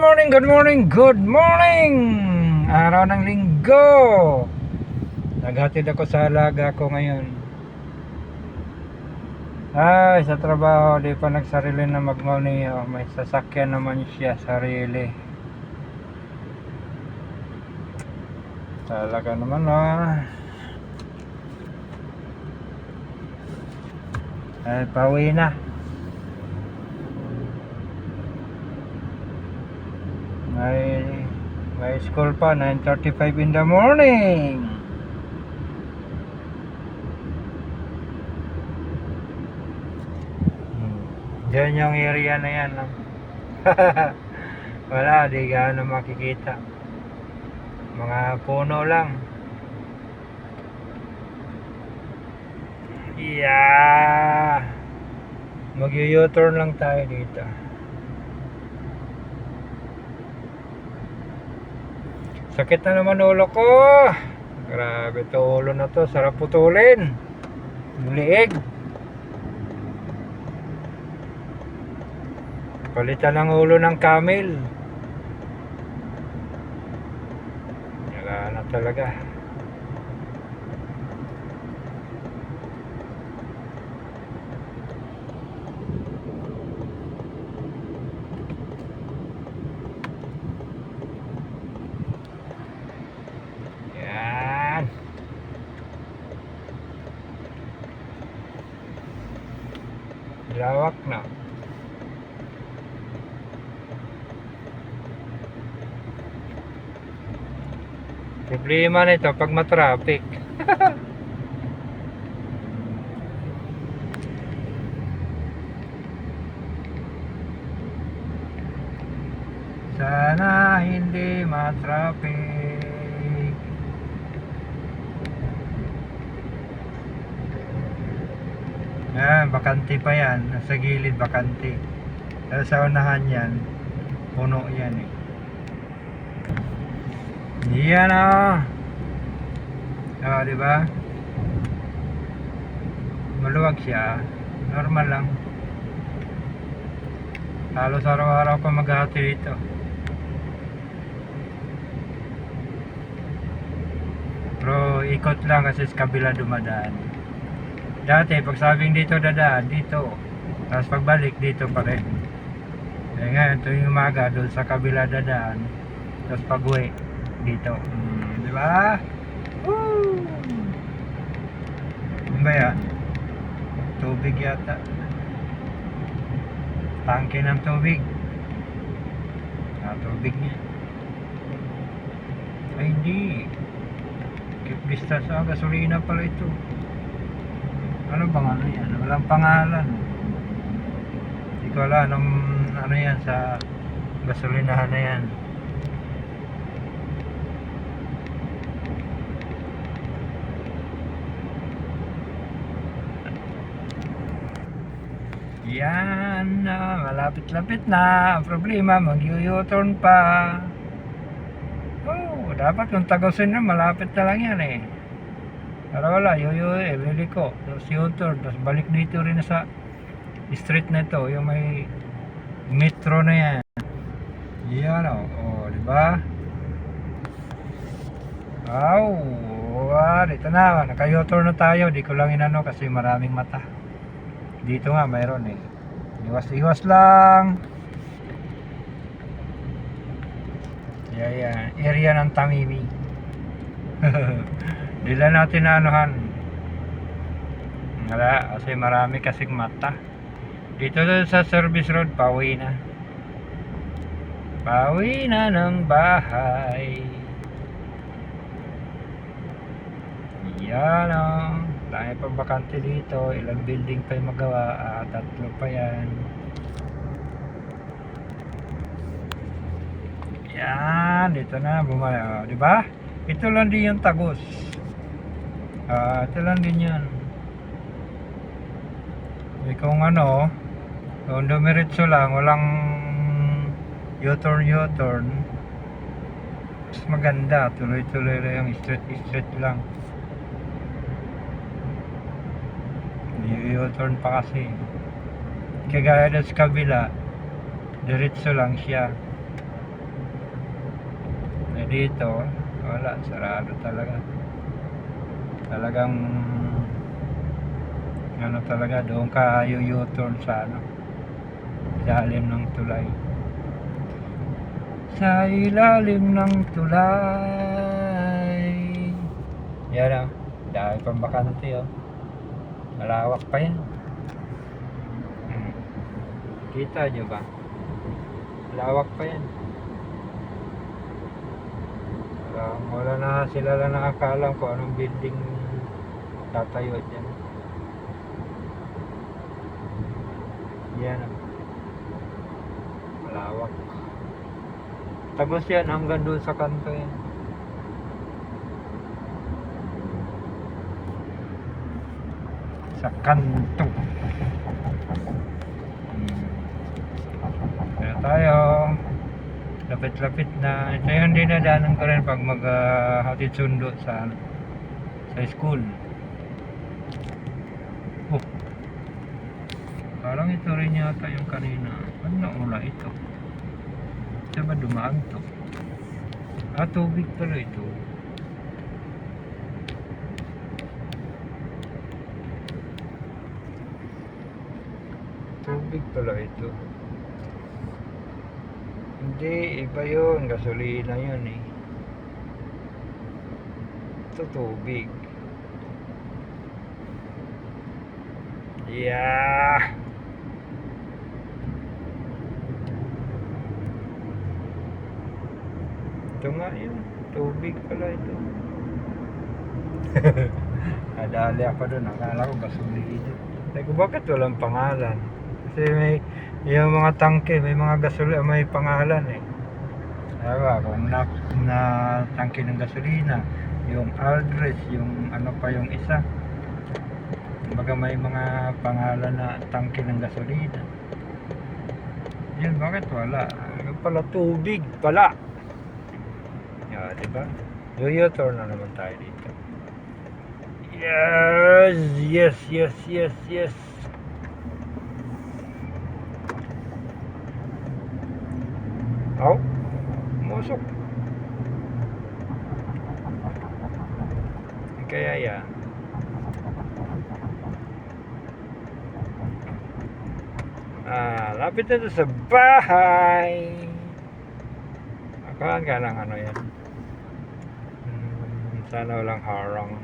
morning, good morning, good morning! Araw ng linggo. Naghatid ako sa alaga ko ngayon. Ay, sa trabaho, di pa nagsarili na magmaneho. May sasakyan naman siya, sarili. Talaga naman, Ay, pauwi na. May school pa, 9:35 in the morning. Diyan yung area na yan, Wala, di gaano makikita. Mga puno lang. Yeah. Mag-u-turn lang tayo dito. Sakit na naman ulo ko. Grabe to ulo na to. Sarap putulin. Liig. Palitan ng ulo ng camel. Wala na talaga. Lawak na. Problema nito pag matraffic. Sana hindi matraffic. Yan, bakante pa yan. Nasa gilid, bakante. Pero sa unahan yan, puno yan eh. Yan diba? Maluwag siya. Normal lang. Halos araw-araw ko maghahati dito. Pero ikot lang kasi sa kabila dumadaan. Dati pag sabing dito dadaan, dito. Tapos pagbalik dito pa rin. Eh ngayon tuwing umaga doon sa kabila dadaan. Tapos pag-uwi dito. Diba? Woo! Ano ba yan? Tubig yata. Tangke ng tubig. Tubig niya. Ay hindi. Keep distance. Gasolina pala ito. Ano bang ano yan? Walang pangalan. Hindi ko alam anong ano yan sa gasolinahan na yan. Yan, malapit-lapit na. Ang problema, mag-u-turn pa. Oh, dapat yung Tagusin na malapit na lang yan eh. Pero wala, liliko. Tapos u-turn, tapos balik dito rin sa street na ito, yung may metro na yan. Yan diba? Dito na, naka-u-turn na tayo. Di ko lang inano kasi maraming mata. Dito nga mayroon eh. Iwas lang. Yan, area ng Tamimi. Dila natin na anuhan. Wala, kasi marami kasing mata. Dito sa service road, pauwi na. Pauwi na ng bahay. Yan dami pa bakante dito. Ilang building pa yung magawa. 3 pa yan. Yan, dito na bumaya. Diba? Ito lang din yung Tagus. Ito lang din yan. Kung kung dumiretso lang, walang U-turn, mas maganda. Tuloy-tuloy lang yung straight lang. U-turn pa kasi. Kagaya doon sa kabila, diretso lang siya. dito, wala, sarado talaga. Talagang ano talaga, doon ka U-turn sa ano, ilalim ng tulay. Sa ilalim ng tulay. Yan dahil pang bakante malawak pa yan. Kita nyo ba? Malawak pa yan. Wala na sila lang nakakalam kung anong building tatayo dyan. Yan malawak. Tagos yan hanggang doon sa kanto yan. Sa kanto. Kaya tayo lapit-lapit na. Ito yung dinadaanan ko rin pag maghatid sundo sa school. Parang ito rin yata yung kanina. Ano na ula ito? Diba dumaan to? Tubig pala ito. Tubig pala ito. Hindi, iba yun. Gasolina yun Ito tubig. Yeah. Ito nga yun. Tubig pala ito. Nadali ako doon. Akala ko gasolina. Sabi ko, bakit walang pangalan? Kasi yung mga tangke, may mga gasolina, may pangalan Diba? Kung na tangke ng gasolina, yung address, yung ano pa yung isa. Kumbaga may mga pangalan na tangke ng gasolina. Yun, bakit wala? Yung pala tubig pala. Diba? U-turn na naman tayo dito. Yes. Musok. Kaya yan. Lapit na ito sa bahay. Akalan ka ng ano yan. Sana walang harang.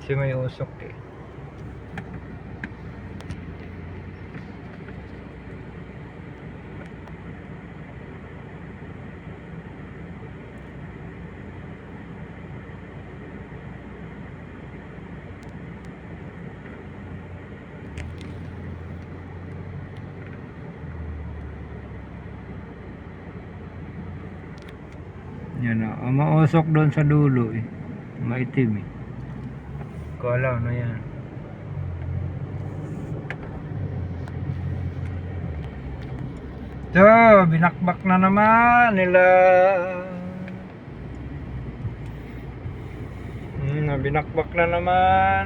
Kasi may usok Yan mausok doon sa dulo maitim ko alam na yan. So, binakbak na naman nila. Binakbak na naman.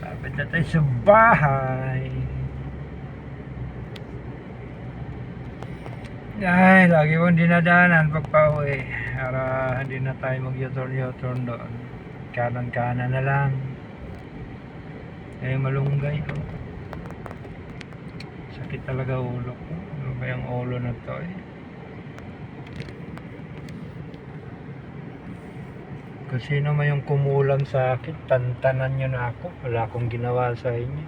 Lapit na tayo sa bahay. Ay, lagi kong dinadaanan pagpa-uwi para hindi na tayo mag-u-turn doon. Kanan-kanan na lang. Malunggay sakit talaga ulo ko. Ano ba yung ulo na to Kung sino man yung kumulam sa akin, tantanan nyo na ako. Wala akong ginawa sa inyo.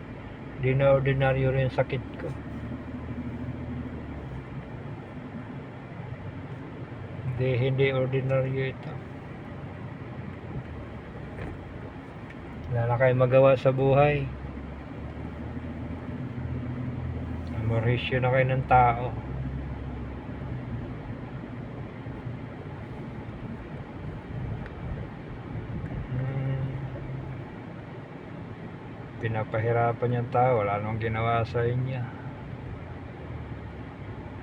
Di na ordinaryo rin sakit ko. Hindi ordinaryo ito. Wala na kayo magawa sa buhay. Marisyo na kayo ng tao. Pinapahirapan yung tao. Wala nang ginawa sa inyo.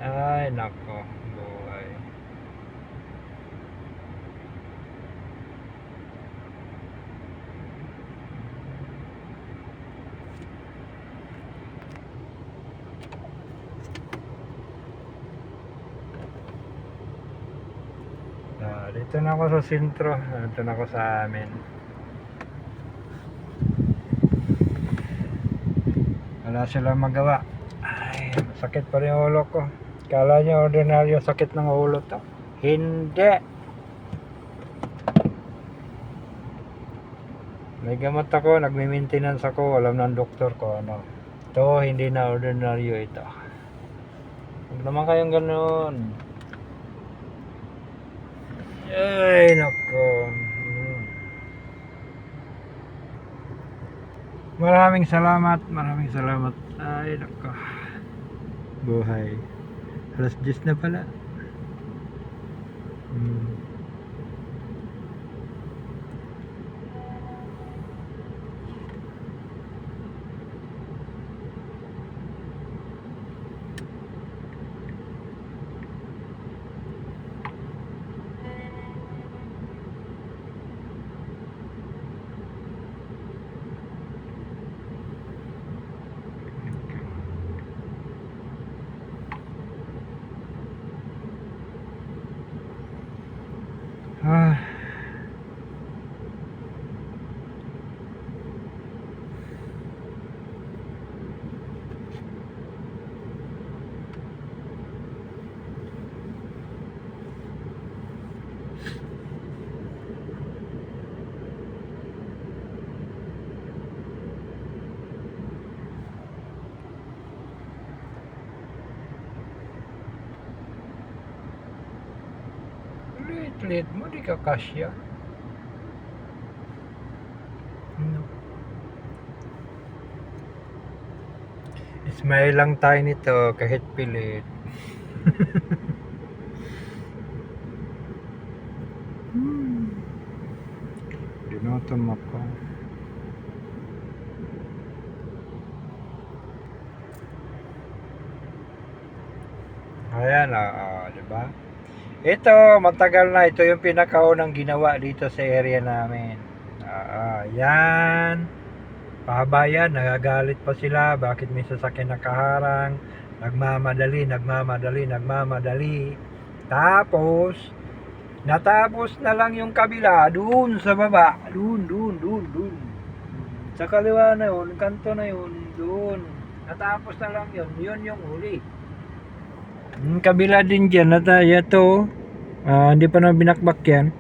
Ay nako, buhay. Dito na ako sa sentro. Dito na ako sa amin. Wala silang magawa. Ay, sakit pa rin yung ulo ko. Kala nyo ordinaryo sakit ng ulo to. Hindi. May gamot ako, nagme-maintenance ako. Alam ng doktor ko ano. Ito, hindi na ordinaryo ito. Huwag naman kayong ganun. Ay, nako. Maraming salamat. Ay, nako. Buhay. Alas 10 na pala. Ah. Liit mo, di ka kasya. No. Smile lang tayo nito kahit pilit. Dinotom ako. Ayan, diba? Ito, matagal na. Ito yung pinakaunang ginawa dito sa area namin. Yan. Pahaba yan. Nagagalit pa sila. Bakit may sasakyan nakaharang? Nagmamadali. Tapos, natapos na lang yung kabila. Doon sa baba. Doon. Sa kaliwa na yun. Kanto na yun. Doon. Natapos na lang yun. Yun yung huli. Kabila din dyan, ito, hindi pa naman binakbak yan.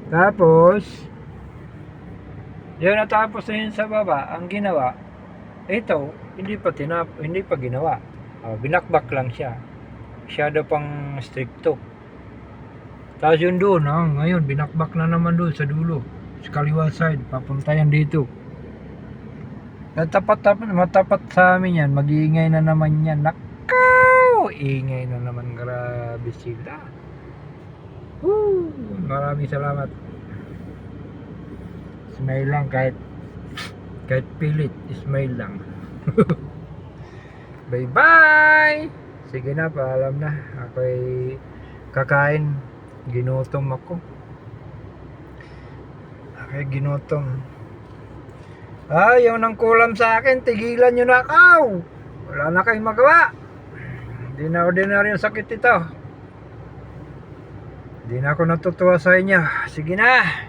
Tapos, yun natapos na yun sa baba, ang ginawa, ito, hindi pa ginawa. Binakbak lang siya. Masyado pang stricto. Tapos yun doon, ngayon, binakbak na naman doon sa dulo. Sa kaliwa side, papunta yan dito. Matapat sa amin yan, mag-iingay na naman yan. Ingay na naman, grabe sila. Maraming salamat. Smile lang kahit pilit, smile lang. Bye bye. Sige na, paalam na. Ako'y kakain. Ginutom ako. Yung nang kulam sa akin, tigilan nyo na ako. Wala na kayong magawa. Hindi na ordinaryong sakit ito. Hindi na ako natutuwa sa inyo. Sige na.